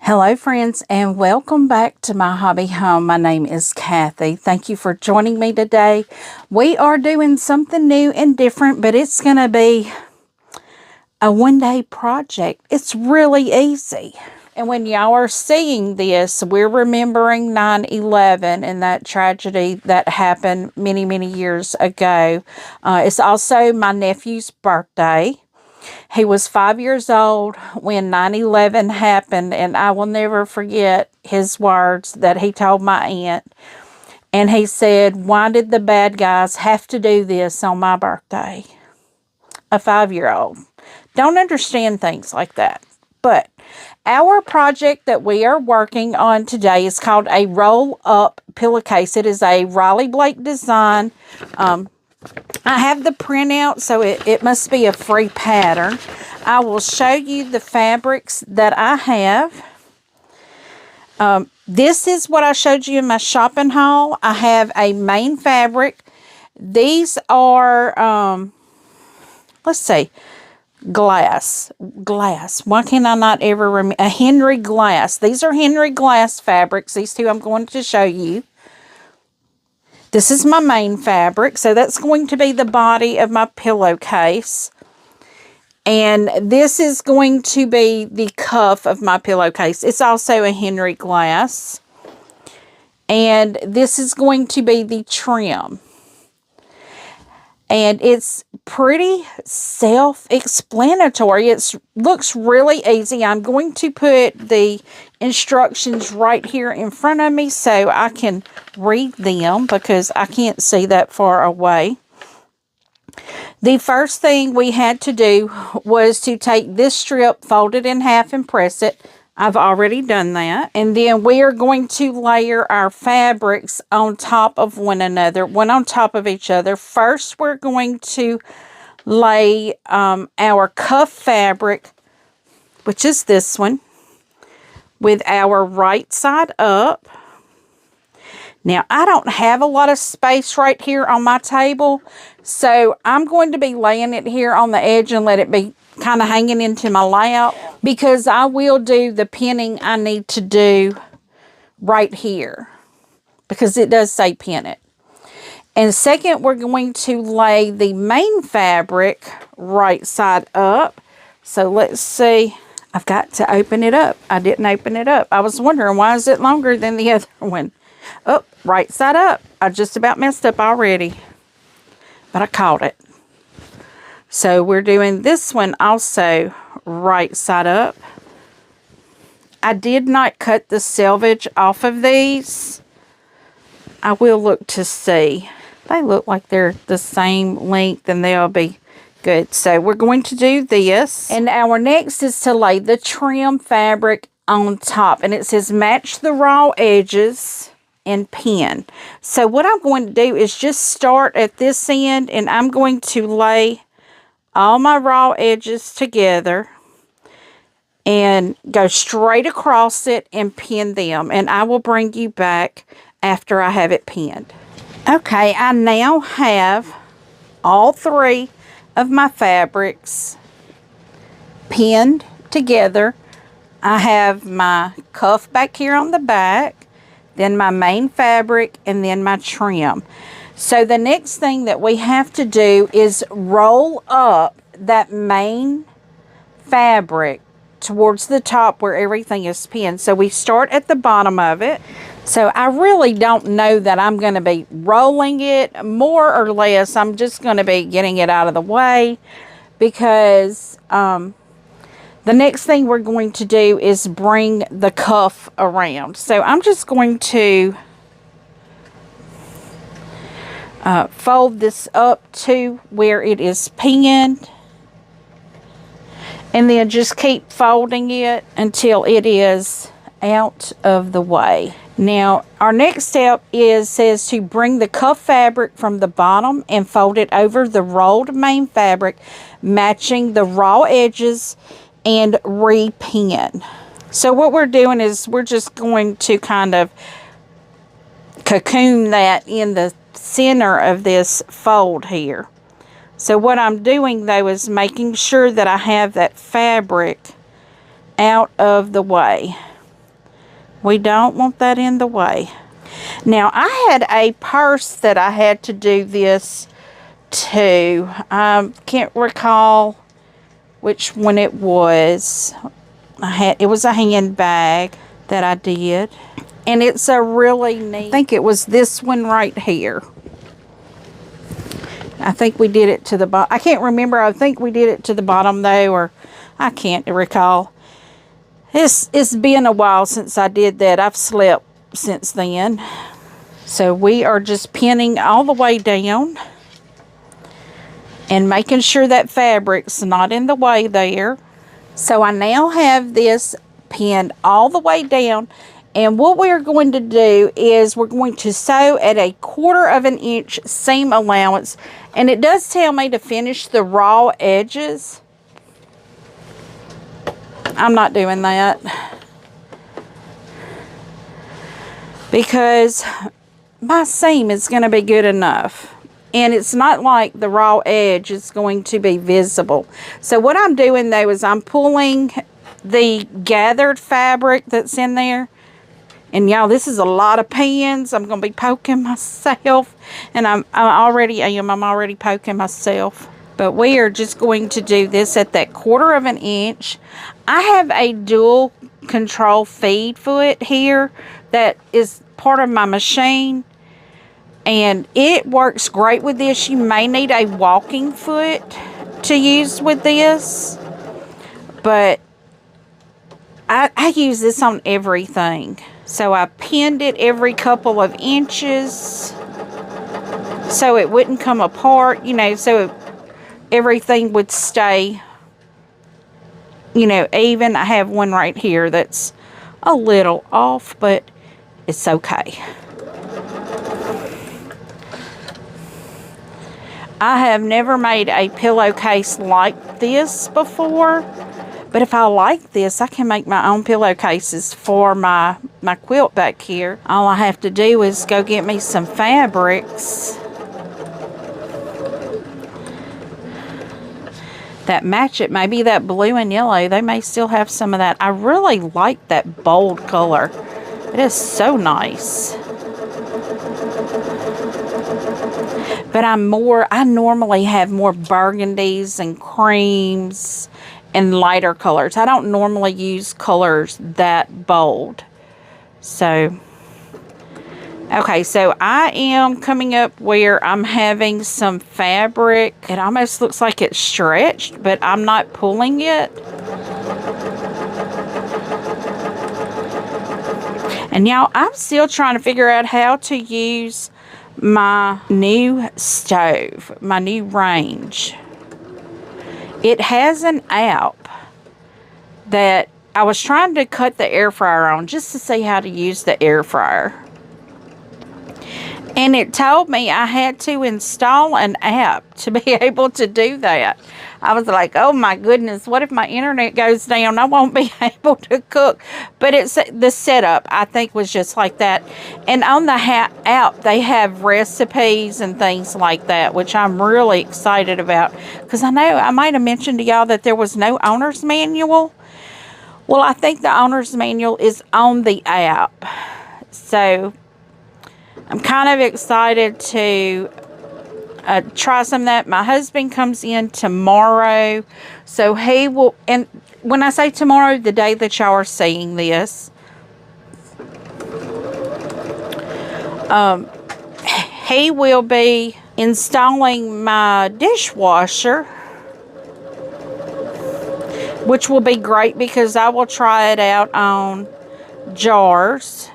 Hello friends, and welcome back to my hobby home. My name is Cathy. Thank you for joining me today. We are doing something new and different, but it's going to be a one-day project. It's really easy. And when y'all are seeing this, we're remembering 9/11 and that tragedy that happened many, many years ago. It's also my nephew's birthday. He was 5 years old when 9/11 happened, and I will never forget his words that he told my aunt. And he said, "Why did the bad guys have to do this on my birthday?" A 5-year-old. Don't understand things like that. But our project that we are working on today is called a roll-up pillowcase. It is a Riley Blake design. I have the printout, so it must be a free pattern. I will show you the fabrics that I have. This is what I showed you in my shopping haul. I have a main fabric. These are, let's see, glass. Why can I not ever remember? A Henry glass. These are Henry glass fabrics. These two I'm going to show you. This is my main fabric, so that's going to be the body of my pillowcase. And this is going to be the cuff of my pillowcase. It's also a Henry glass. And this is going to be the trim. And it's pretty self-explanatory. It looks really easy. I'm going to put the instructions right here in front of me so I can read them because I can't see that far away. The first thing we had to do was to take this strip, fold it in half, and press it. I've already done that. And then we are going to layer our fabrics on top of one another, one on top of each other. First, we're going to lay our cuff fabric, which is this one, with our right side up. Now, I don't have a lot of space right here on my table, so I'm going to be laying it here on the edge and let it be kind of hanging into my lap because I will do the pinning I need to do right here because it does say pin it. And second, we're going to lay the main fabric right side up. So let's see. I've got to open it up. I didn't open it up. I was wondering, why is it longer than the other one? Oh, right side up. I just about messed up already, but I caught it. So we're doing this one also right side up. I did not cut the selvage off of these. I will look to see. They look like they're the same length and they'll be good. So we're going to do this. And our next is to lay the trim fabric on top. And it says match the raw edges and pin. So what I'm going to do is just start at this end and I'm going to lay all my raw edges together and go straight across it and pin them. And I will bring you back after I have it pinned. Okay, I now have all three of my fabrics pinned together. I have my cuff back here on the back, then my main fabric, and then my trim. So the next thing that we have to do is roll up that main fabric towards the top where everything is pinned. So we start at the bottom of it. So I really don't know that I'm going to be rolling it, more or less. I'm just going to be getting it out of the way because the next thing we're going to do is bring the cuff around. So I'm just going to fold this up to where it is pinned. And then just keep folding it until it is out of the way. Now, our next step says to bring the cuff fabric from the bottom and fold it over the rolled main fabric, matching the raw edges and re-pin. So what we're doing is we're just going to kind of cocoon that in the center of this fold here. So what I'm doing though is making sure that I have that fabric out of the way. We don't want that in the way. Now, I had a purse that I had to do this to. Can't recall which one it was. It was a handbag that I did. And it's a really neat, I think it was this one right here. I think we did it to the bottom. I can't remember. I think we did it to the bottom though, or I can't recall. It's been a while since I did that. I've slept since then. So we are just pinning all the way down and making sure that fabric's not in the way there. So I now have this pinned all the way down. And what we're going to do is we're going to sew at a 1/4 of an inch seam allowance. And it does tell me to finish the raw edges. I'm not doing that, because my seam is going to be good enough. And it's not like the raw edge is going to be visible. So what I'm doing though is I'm pulling the gathered fabric that's in there. And y'all, this is a lot of pins. I'm going to be poking myself. And I'm already poking myself. But we are just going to do this at that 1/4 of an inch. I have a dual control feed foot here that is part of my machine. And it works great with this. You may need a walking foot to use with this. But I use this on everything. So I pinned it every couple of inches so it wouldn't come apart, you know, so everything would stay, you know, even. I have one right here that's a little off, but it's okay. I have never made a pillowcase like this before. But if I like this, I can make my own pillowcases for my quilt back here. All I have to do is go get me some fabrics that match it. Maybe that blue and yellow. They may still have some of that. I really like that bold color. It is so nice. But I normally have more burgundies and creams and lighter colors. I don't normally use colors that bold. So, okay, so I am coming up where I'm having some fabric. It almost looks like it's stretched, but I'm not pulling it. And y'all, I'm still trying to figure out how to use my new stove, my new range. It has an app that I was trying to cut the air fryer on just to see how to use the air fryer. And it told me I had to install an app to be able to do that. I was like, oh my goodness, what if my internet goes down? I won't be able to cook. But the setup, I think, was just like that. And on the app, they have recipes and things like that, which I'm really excited about. Because I know I might have mentioned to y'all that there was no owner's manual. Well, I think the owner's manual is on the app. So I'm kind of excited to try some of that. My husband comes in tomorrow, so he will, and when I say tomorrow, the day that y'all are seeing this, he will be installing my dishwasher, which will be great because I will try it out on jars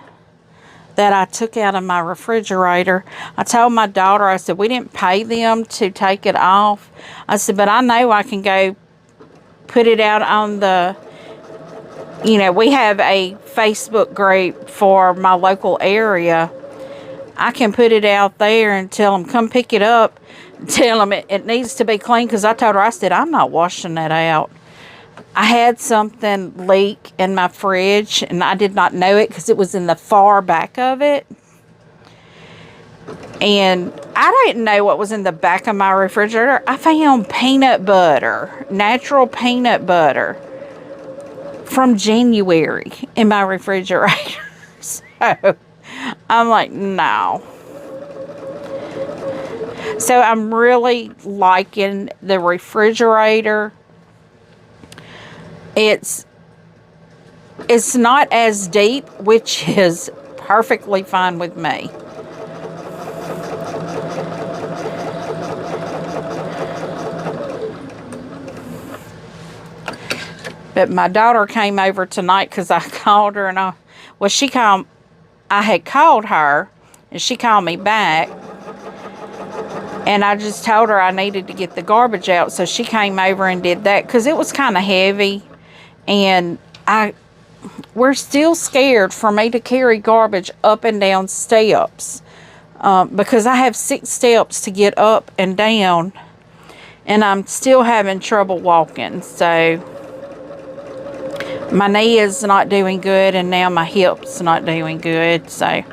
that I took out of my refrigerator. I told my daughter, I said, we didn't pay them to take it off. I said, but I know I can go put it out on the, you know, we have a Facebook group for my local area. I can put it out there and tell them, come pick it up. Tell them it needs to be clean, because I told her, I said, I'm not washing that out. I had something leak in my fridge, and I did not know it because it was in the far back of it. And I didn't know what was in the back of my refrigerator. I found peanut butter, natural peanut butter from January in my refrigerator. I'm like, no. So I'm really liking the refrigerator. It's not as deep, which is perfectly fine with me. But my daughter came over tonight because I called her, and I had called her and she called me back, and I just told her I needed to get the garbage out, so she came over and did that because it was kind of heavy, and we're still scared for me to carry garbage up and down steps because I have 6 steps to get up and down, and I'm still having trouble walking. So my knee is not doing good, and now my hip's not doing good. So,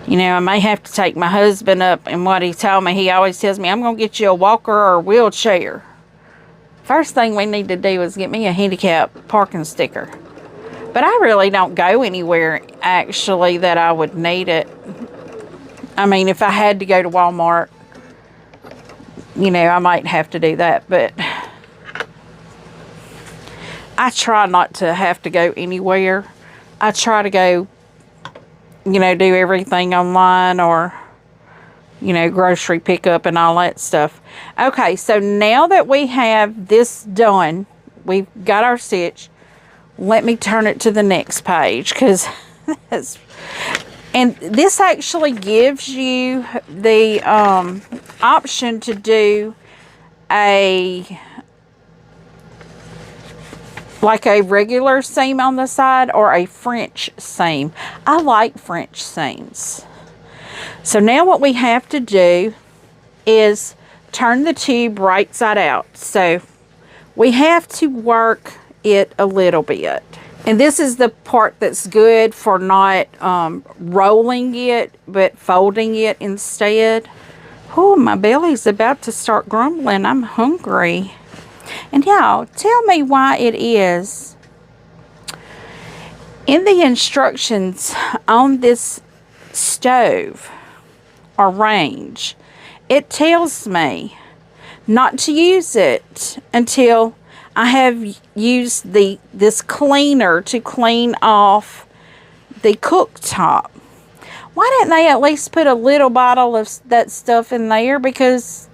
you know, I may have to take my husband up, and what he told me, he always tells me, I'm going to get you a walker or a wheelchair. First thing we need to do is get me a handicap parking sticker. But I really don't go anywhere, actually, that I would need it. I mean, if I had to go to Walmart, you know, I might have to do that, but I try not to have to go anywhere. I try to go, you know, do everything online, or, you know, grocery pickup and all that stuff. Okay, so now that we have this done, we've got our stitch, let me turn it to the next page, because and this actually gives you the option to do like a regular seam on the side or a French seam. I like French seams. So now what we have to do is turn the tube right side out. So we have to work it a little bit. And this is the part that's good for not rolling it, but folding it instead. Oh, my belly's about to start grumbling. I'm hungry. And y'all, tell me why it is. In the instructions on this stove or range, it tells me not to use it until I have used this cleaner to clean off the cooktop. Why didn't they at least put a little bottle of that stuff in there? Because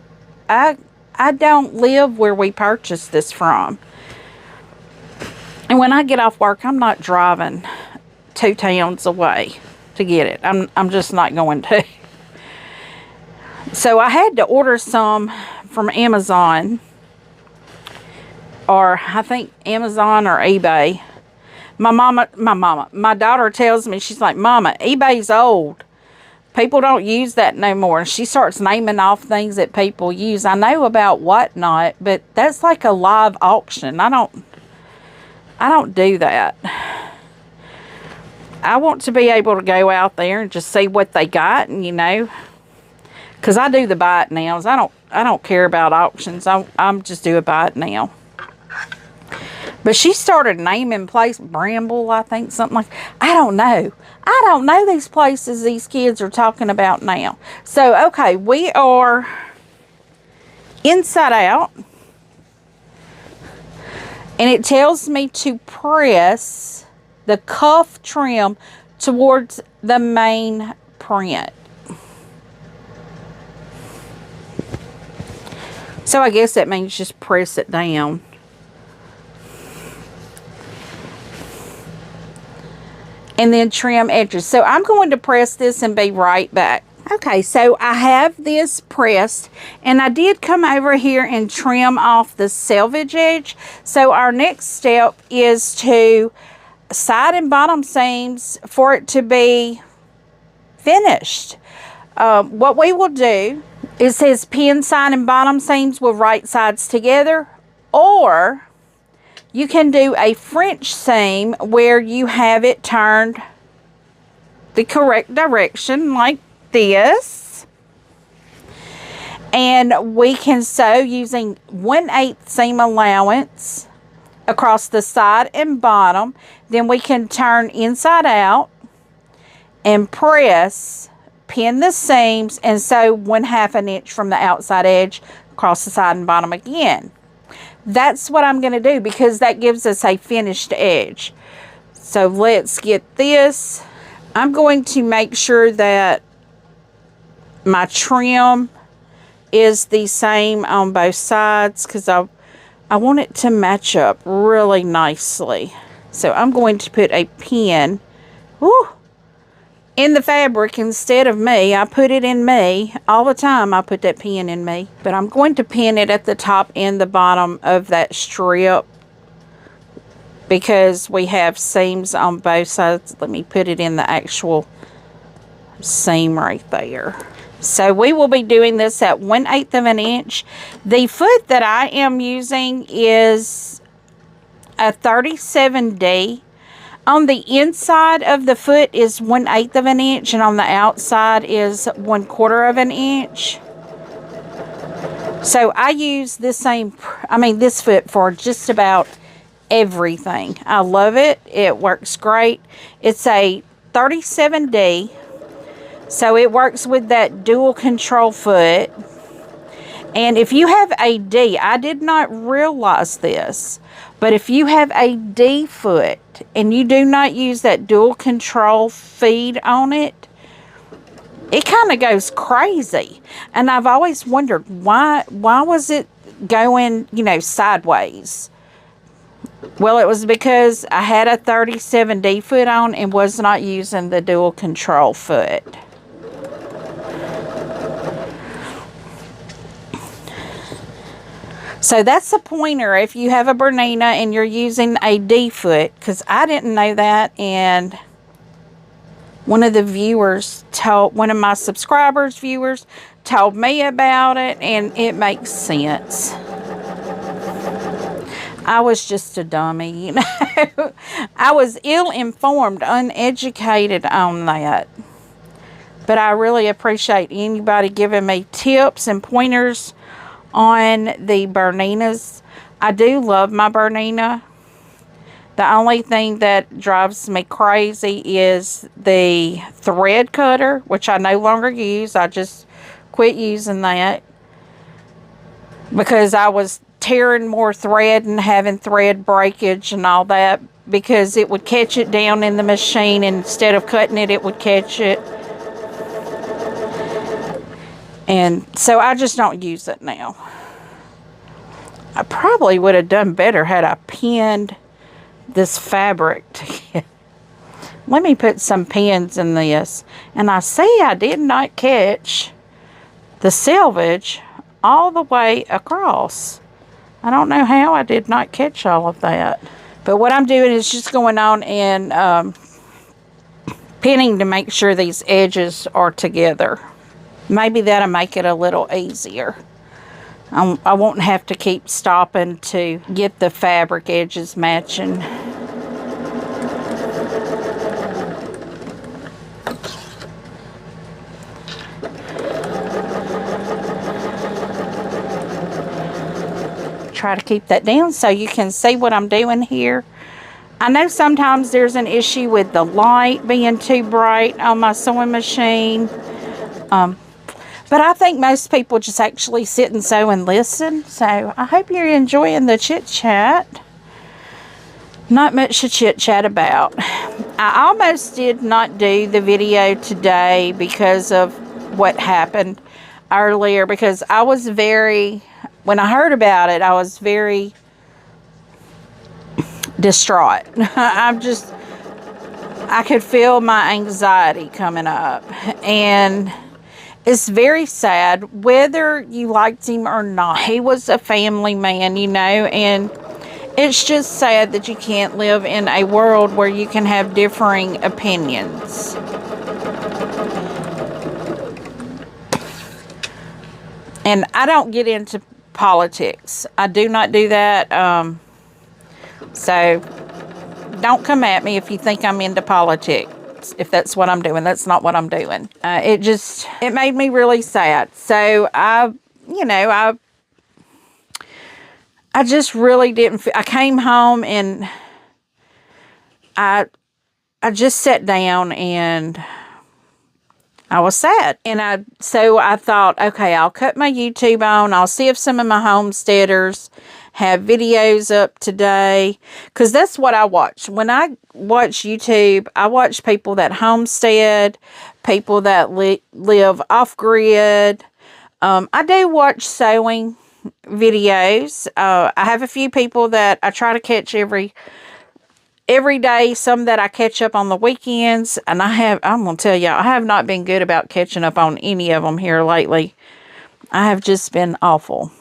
I don't live where we purchased this from. And when I get off work, I'm not driving 2 towns away to get it. I'm just not going to. So I had to order some from Amazon, or I think Amazon or eBay. My daughter tells me, she's like, Mama, eBay's old. People don't use that no more. And she starts naming off things that people use. I know about Whatnot, but that's like a live auction. I don't do that. I want to be able to go out there and just see what they got, and you know, because I do the buy it nows. I don't care about auctions. I'm just do a buy it now. But she started naming place Bramble, I think, something like. I don't know. I don't know these places these kids are talking about now. So okay, we are inside out, and it tells me to press the cuff trim towards the main print. So I guess that means just press it down. And then trim edges. So I'm going to press this and be right back. Okay, so I have this pressed, and I did come over here and trim off the selvage edge. So our next step is to side and bottom seams for it to be finished. What we will do, it says pin side and bottom seams with right sides together, or you can do a French seam where you have it turned the correct direction like this. And we can sew using 1/8 seam allowance across the side and bottom. Then we can turn inside out and press, pin the seams, and sew 1/2 inch from the outside edge across the side and bottom again. That's what I'm going to do because that gives us a finished edge. So let's get this. I'm going to make sure that my trim is the same on both sides because I want it to match up really nicely. So I'm going to put a pin in the fabric instead of me. I put it in me. All the time I put that pin in me. But I'm going to pin it at the top and the bottom of that strip because we have seams on both sides. Let me put it in the actual seam right there. So we will be doing this at 1/8 of an inch. The foot that I am using is a 37D. On the inside of the foot is 1/8 of an inch, and on the outside is 1/4 of an inch. So I use this this foot for just about everything. I love it. It works great. It's a 37D. So it works with that dual control foot. And if you have a D, I did not realize this, but if you have a D foot and you do not use that dual control feed on it, it kind of goes crazy. And I've always wondered why was it going, sideways? Well, it was because I had a 37D foot on and was not using the dual control foot. So that's a pointer if you have a Bernina and you're using a D foot, because I didn't know that, and one of my subscribers, viewers, told me about it, and it makes sense. I was just a dummy, I was ill-informed, uneducated on that. But I really appreciate anybody giving me tips and pointers on the Berninas. I do love my Bernina. The only thing that drives me crazy is the thread cutter, which I no longer use. I just quit using that because I was tearing more thread and having thread breakage and all that, because it would catch it down in the machine, and instead of cutting it, it would catch it. And so I just don't use it now. I probably would have done better had I pinned this fabric together. Let me put some pins in this. And I see I did not catch the selvage all the way across. I don't know how I did not catch all of that. But what I'm doing is just going on and pinning to make sure these edges are together. Maybe that'll make it a little easier. I won't have to keep stopping to get the fabric edges matching. Try to keep that down so you can see what I'm doing here. I know sometimes there's an issue with the light being too bright on my sewing machine. But I think most people just actually sit and sew and listen. So I hope you're enjoying the chit chat. Not much to chit chat about. I almost did not do the video today because of what happened earlier, because I was when I heard about it, I was very distraught. I could feel my anxiety coming up, and it's very sad, whether you liked him or not. He was a family man, and it's just sad that you can't live in a world where you can have differing opinions. And I don't get into politics. I do not do that. So don't come at me if you think I'm into politics. If that's what I'm doing, that's not what I'm doing. It made me really sad. So I I just really didn't feel, I came home and I just sat down and I was sad. And so I thought, okay, I'll cut my YouTube on. I'll see if some of my homesteaders have videos up today. Because that's what I watch. When I watch YouTube, I watch people that homestead, people that live off-grid. I do watch sewing videos. I have a few people that I try to catch every day, some that I catch up on the weekends, and I'm going to tell you, I have not been good about catching up on any of them here lately. I have just been awful.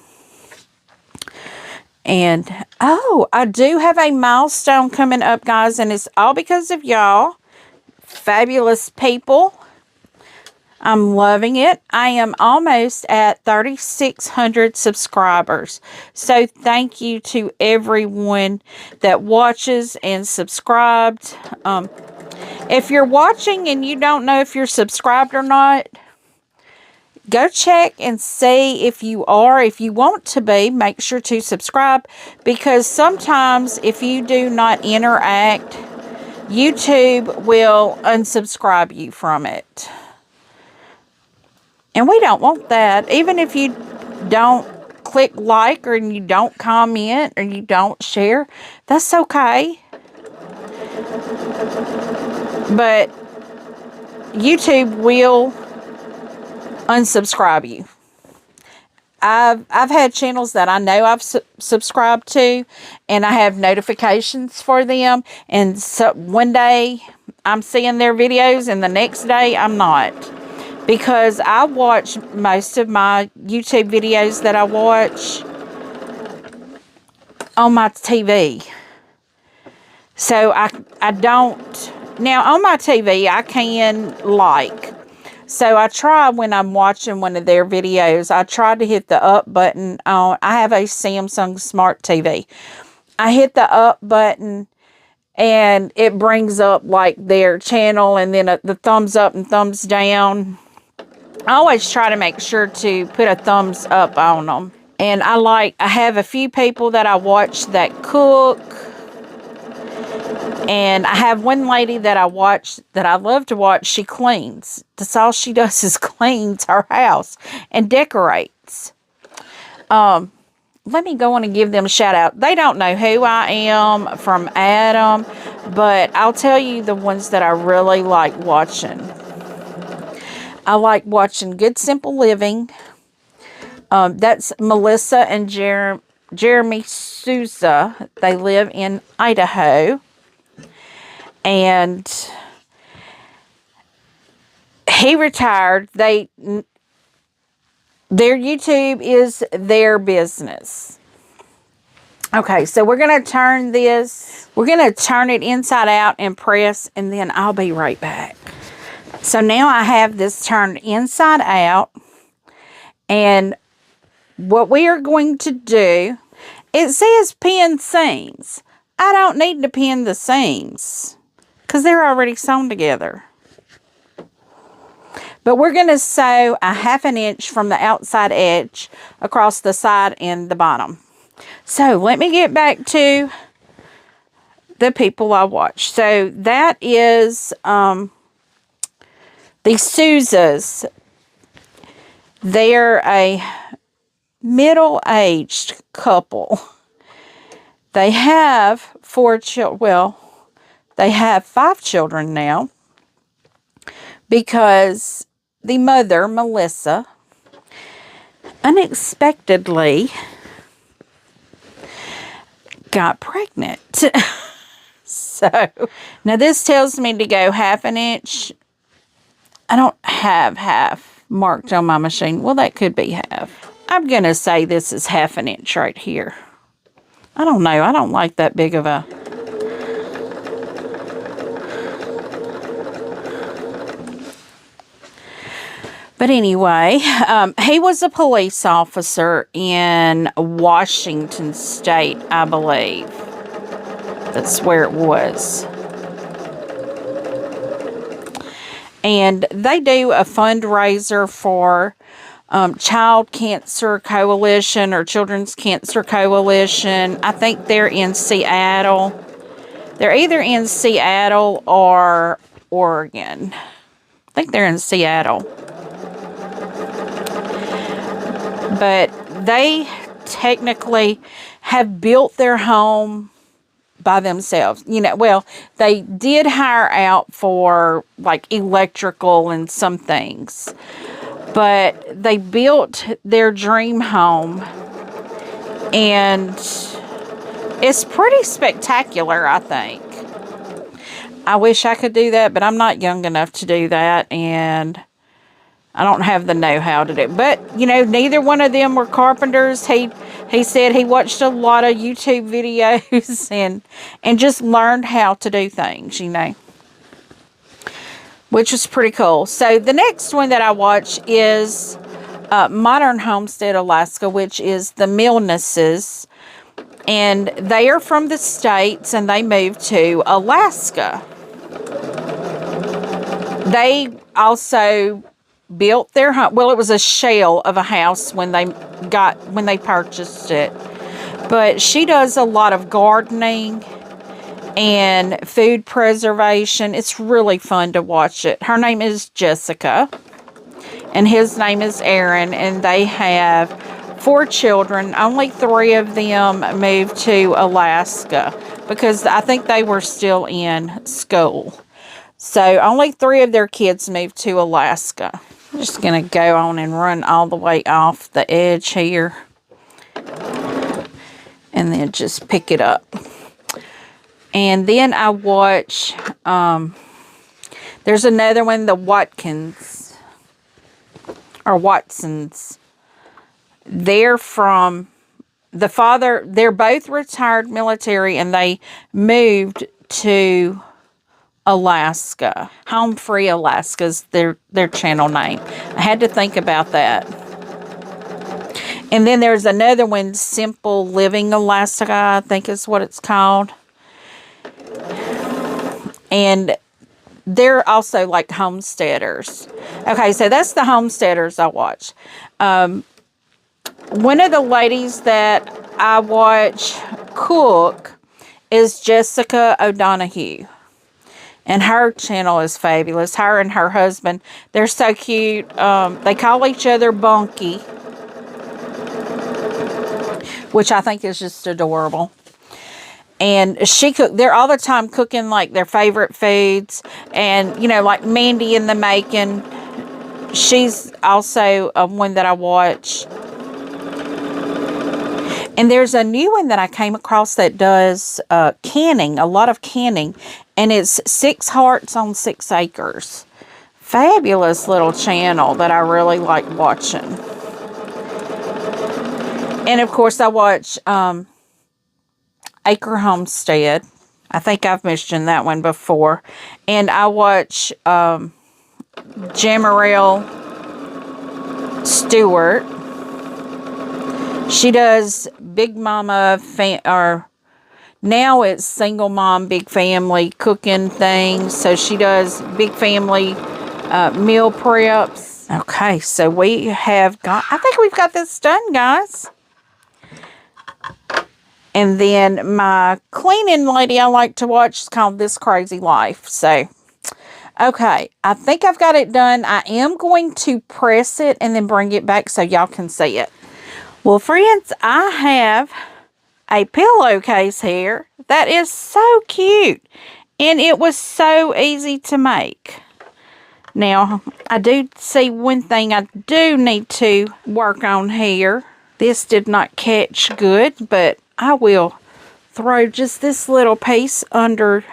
And, oh, I do have a milestone coming up, guys, and it's all because of y'all. Fabulous people. I'm loving it. I am almost at 3,600 subscribers. So thank you to everyone that watches and subscribed. If you're watching and you don't know if you're subscribed or not, go check and see if you are. If you want to be, make sure to subscribe, because sometimes if you do not interact, YouTube will unsubscribe you from it. And we don't want that. Even if you don't click like, or you don't comment, or you don't share, that's okay. But YouTube will unsubscribe you. I've had channels that I know I've subscribed to, and I have notifications for them. And so one day I'm seeing their videos, and the next day I'm not. Because I watch most of my YouTube videos that I watch on my TV. So I don't... Now, on my TV, I can like. So I try when I'm watching one of their videos, I try to hit the up button on... I have a Samsung Smart TV. I hit the up button, and it brings up like their channel, and then the thumbs up and thumbs down. I always try to make sure to put a thumbs up on them. And I have a few people that I watch that cook. And I have one lady that I watch, that I love to watch. She cleans. That's all she does, is cleans her house and decorates. Let me go on and give them a shout out. They don't know who I am from Adam, but I'll tell you the ones that I really like watching. I like watching Good Simple Living. That's Melissa and Jeremy Souza. They live in Idaho. And he retired. Their YouTube is their business. Okay, so we're going to turn this. We're going to turn it inside out and press, and then I'll be right back. So now I have this turned inside out, and what we are going to do, it says pin seams. I don't need to pin the seams because they're already sewn together. But we're going to sew a 1/2 inch from the outside edge across the side and the bottom. So let me get back to the people I watch. So that is... the Souzas. They're a middle-aged couple. They have 4 children. Well, they have 5 children now, because the mother, Melissa, unexpectedly got pregnant. So, now this tells me to go 1/2 inch. I don't have half marked on my machine. Well, that could be half. I'm going to say this is 1/2 inch right here. I don't know. I don't like that big of a... But anyway, he was a police officer in Washington State, I believe. That's where it was. And they do a fundraiser for Child Cancer Coalition or Children's Cancer Coalition. I think they're in Seattle. They're either in Seattle or Oregon. I think they're in Seattle. But they technically have built their home by themselves. You know, well, they did hire out for like electrical and some things. But they built their dream home, and it's pretty spectacular, I think. I wish I could do that, but I'm not young enough to do that, and I don't have the know-how to do it. But, you know, neither one of them were carpenters. He said he watched a lot of YouTube videos and just learned how to do things, you know, which was pretty cool. So the next one that I watch is Modern Homestead, Alaska, which is the Milnesses. And they are from the States, and they moved to Alaska. They also built their home. Well, it was a shell of a house when they purchased it. But she does a lot of gardening and food preservation. It's really fun to watch it. Her name is Jessica, and his name is Aaron, and they have 4 children. Only 3 of them moved to Alaska because I think they were still in school. So only 3 of their kids moved to Alaska. I'm just going to go on and run all the way off the edge here, and then just pick it up. And then I watch, there's another one, the Watsons. They're from, the father, they're both retired military, and they moved to Alaska. Home Free Alaska's their channel name. I had to think about that. And then there's another one, Simple Living Alaska, I think is what it's called. And they're also like homesteaders. Okay, so that's the homesteaders I watch. One of the ladies that I watch cook is Jessica O'Donoghue. And her channel is fabulous. Her and her husband, they're so cute. They call each other Bunky, which I think is just adorable. And they're all the time cooking like their favorite foods. And, you know, like Mandy in the Making. She's also one that I watch. And there's a new one that I came across that does canning, a lot of canning. And it's 6 Hearts on 6 Acres. Fabulous little channel that I really like watching. And of course I watch Acre Homestead. I think I've mentioned that one before. And I watch Jamarelle Stewart. She does Big Mama, now it's Single Mom, Big Family cooking things. So she does big family meal preps. Okay, so we have got, I think we've got this done, guys. And then my cleaning lady I like to watch is called This Crazy Life. So, okay, I think I've got it done. I am going to press it and then bring it back so y'all can see it. Well, friends, I have a pillowcase here that is so cute. And it was so easy to make. Now, I do see one thing I do need to work on here. This did not catch good, but I will throw just this little piece under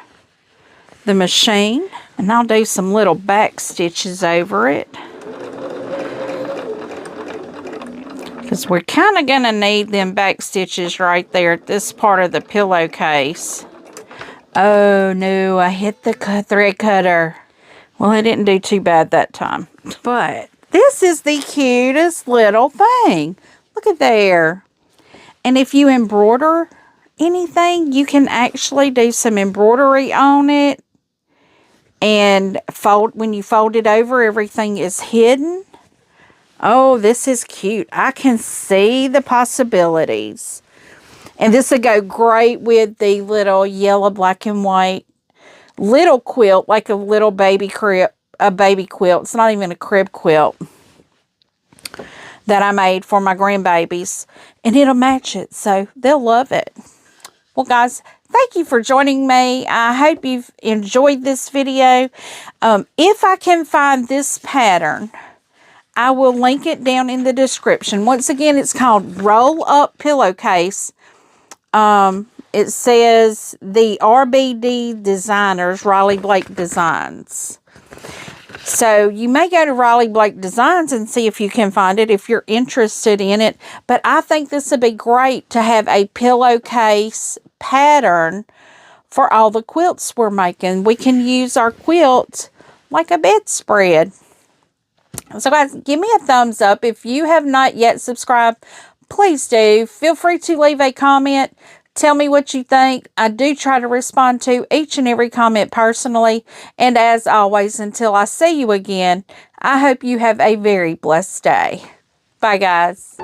the machine, and I'll do some little back stitches over it, because we're kind of going to need them back stitches right there at this part of the pillowcase. Oh no, I hit the thread cutter. Well, it didn't do too bad that time, but this is the cutest little thing. Look at there. And if you embroider anything, you can actually do some embroidery on it. And when you fold it over, everything is hidden. Oh, this is cute. I can see the possibilities. And this would go great with the little yellow, black, and white little quilt, like a little baby crib, a baby quilt. It's not even a crib quilt that I made for my grandbabies. And it'll match it, so they'll love it. Well, guys, thank you for joining me. I hope you've enjoyed this video. If I can find this pattern, I will link it down in the description. Once again, it's called Roll Up Pillowcase. It says the RBD Designers, Riley Blake Designs. So you may go to Riley Blake Designs and see if you can find it if you're interested in it. But I think this would be great to have a pillowcase pattern for all the quilts we're making. We can use our quilt like a bedspread. So guys, give me a thumbs up. If you have not yet subscribed, please do. Feel free to leave a comment. Tell me what you think. I do try to respond to each and every comment personally. And as always, until I see you again, I hope you have a very blessed day. Bye, guys.